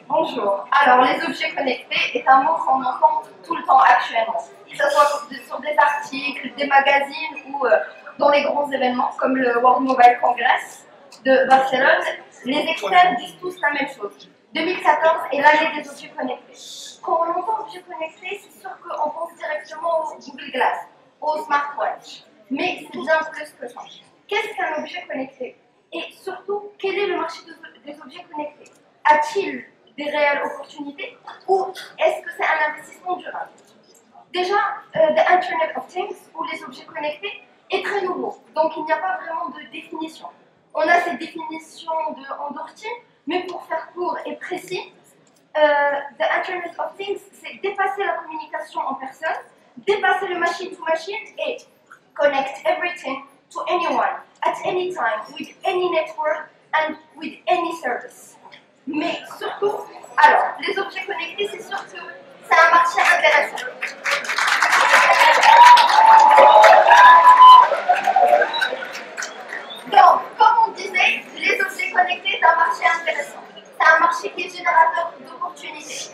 Bonjour. Alors, les objets connectés est un mot qu'on entend tout le temps actuellement, que ce soit sur des articles, des magazines ou dans les grands événements comme le World Mobile Congress de Barcelone. Les experts disent tous la même chose. 2014 est l'année des objets connectés. Quand on entend objets connectés, c'est sûr qu'on pense directement au Google Glass, au smartwatch. Mais c'est bien plus que ça. Qu'est-ce qu'un objet connecté? Et surtout, quel est le marché des objets connectés? A-t-il des réelles opportunités ou est-ce que c'est un investissement durable? Déjà, the Internet of Things, ou les objets connectés, est très nouveau, donc il n'y a pas vraiment de définition. On a cette définition en Doherty, mais pour faire court et précis, the Internet of Things, c'est dépasser la communication en personne, dépasser le machine to machine et connect everything to anyone, at any time, with any network and with any service. Mais surtout, alors, les objets connectés, c'est sûr que c'est un marché intéressant. Donc, comme on disait, les objets connectés, c'est un marché intéressant. C'est un marché qui est générateur d'opportunités.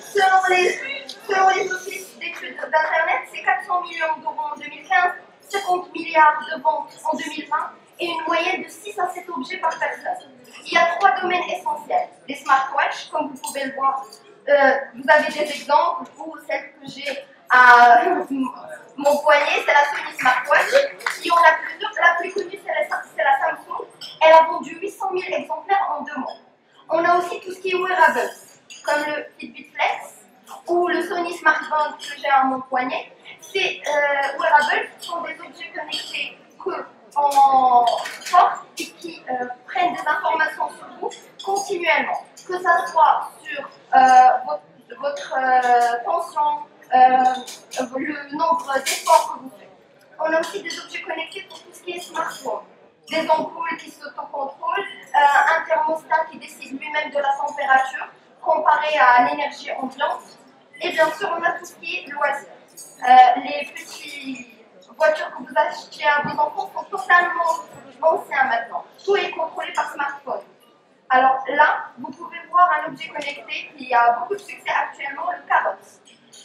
Selon les offices d'études d'Internet, c'est 400 millions d'euros en 2015, 50 milliards de ventes en 2020 et une moyenne de 6 à 7 objets par personne. Il y a 3 domaines essentiels. Les smartwatches, comme vous pouvez le voir, vous avez des exemples où celle que j'ai à mon poignet, c'est la Sony Smartwatch. Il y en a plusieurs. La plus connue, c'est la Samsung. Elle a vendu 800 000 exemplaires en 2 mois. On a aussi tout ce qui est wearables, comme le Fitbit Flex ou le Sony Smartband que j'ai à mon poignet. Ces wearables sont des objets connectés en porte et qui prennent des informations sur vous continuellement, que ce soit sur votre tension, le nombre d'efforts que vous faites. On a aussi des objets connectés pour tout ce qui est smartphone, des ampoules qui s'autocontrôlent, un thermostat qui décide lui-même de la température comparé à l'énergie ambiante, et bien sûr on a tout ce qui est loisirs. Les petites voitures que vous achetez à vos enfants sont totalement anciens maintenant. Tout est contrôlé par smartphone. Alors là, vous pouvez voir un objet connecté qui a beaucoup de succès actuellement, le carrosse.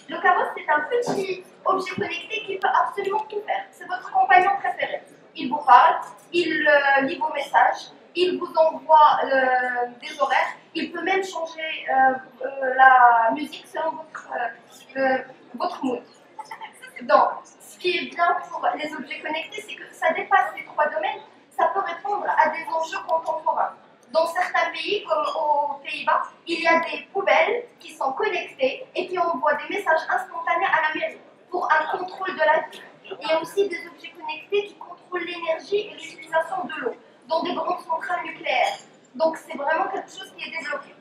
Le carrosse, c'est un petit objet connecté qui peut absolument tout faire. C'est votre compagnon préféré. Il vous parle, il lit vos messages, il vous envoie des horaires, il peut même changer la musique selon votre mood. Donc, ce qui est bien pour les objets connectés, c'est que ça dépasse les 3 domaines, ça peut répondre à des enjeux contemporains. Dans certains pays, comme aux Pays-Bas, il y a des poubelles qui sont connectées et qui envoient des messages instantanés à la mairie pour un contrôle de la vie. Il y a aussi des objets connectés qui contrôlent l'énergie et l'utilisation de l'eau dans des grandes centrales nucléaires. Donc c'est vraiment quelque chose qui est développé.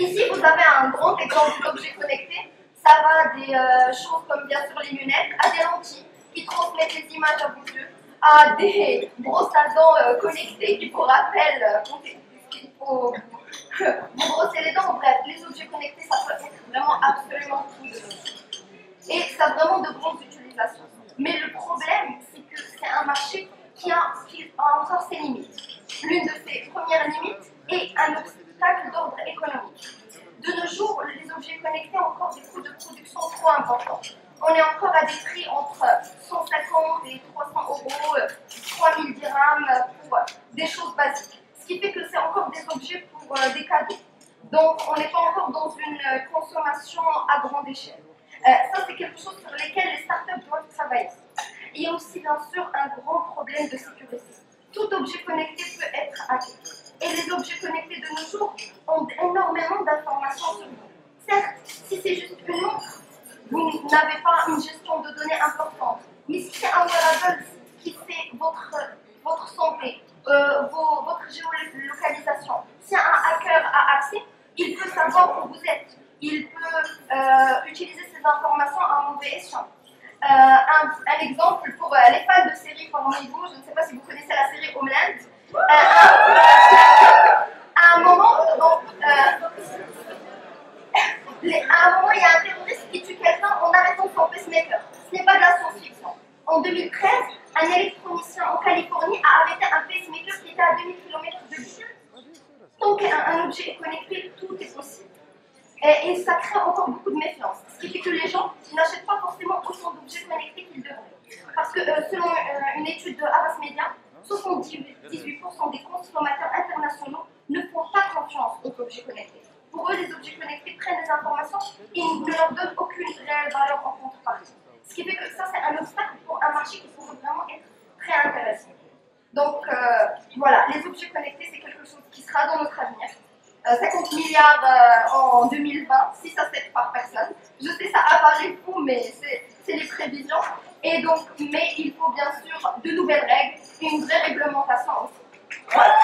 Ici, vous avez un grand exemple d'objet connecté. Ça va des choses comme bien sûr les lunettes, à des lentilles qui transmettent les images à vos yeux, à des brosses à dents connectées qui vous rappellent qu'il faut vous brosser les dents. Bref, les objets connectés, ça peut être vraiment absolument tout. Et ça a vraiment de grandes utilisations. Mais le problème, c'est que c'est un marché qui a encore ses limites. L'une de ses premières limites est un obstacle d'ordre économique. De nos jours, les objets connectés ont encore des coûts de production trop importants. On est encore à des prix entre 150 et 300 euros, 3000 dirhams pour des choses basiques. Ce qui fait que c'est encore des objets pour des cadeaux. Donc, on n'est pas encore dans une consommation à grande échelle. Ça, c'est quelque chose sur lequel les startups doivent travailler. Il y a aussi, bien sûr, un grand problème de sécurité. Tout objet connecté peut être hacké. Et les objets connectés de nos jours ont énormément d'informations sur vous. Certes, si c'est juste une montre, vous n'avez pas une gestion de données importante. Mais si c'est un wearable qui sait votre santé, votre géolocalisation, si un hacker a accès, il peut savoir où vous êtes. Il peut utiliser ces informations à un mauvais escient. Un exemple pour les fans de séries parmi vous, je ne sais pas si vous connaissez la série Homeland. À un moment, il y a un terroriste qui tue quelqu'un en arrêtant son pacemaker. Ce n'est pas de la science-fiction. En 2013, un électronicien en Californie a arrêté un pacemaker qui était à 2000 km de lui. Donc l'objet est connecté, tout est possible. Et ça crée encore beaucoup de méfiance. Ce qui fait que les gens n'achètent pas forcément autant d'objets connectés qu'ils devraient. Parce que selon une étude de Havas Media, 78% des consommateurs internationaux ne font pas confiance aux objets connectés. Pour eux, les objets connectés prennent des informations et ne leur donnent aucune réelle valeur en contrepartie. Ce qui fait que ça, c'est un obstacle pour un marché qui pourrait vraiment être très intéressant. Donc voilà, les objets connectés, c'est quelque chose qui sera dans notre avenir. 50 milliards en 2020, 6 à 7 par personne. Je sais, ça apparaît fou, mais c'est les prévisions. Et donc, mais il faut bien sûr de nouvelles règles et une vraie réglementation aussi. Voilà.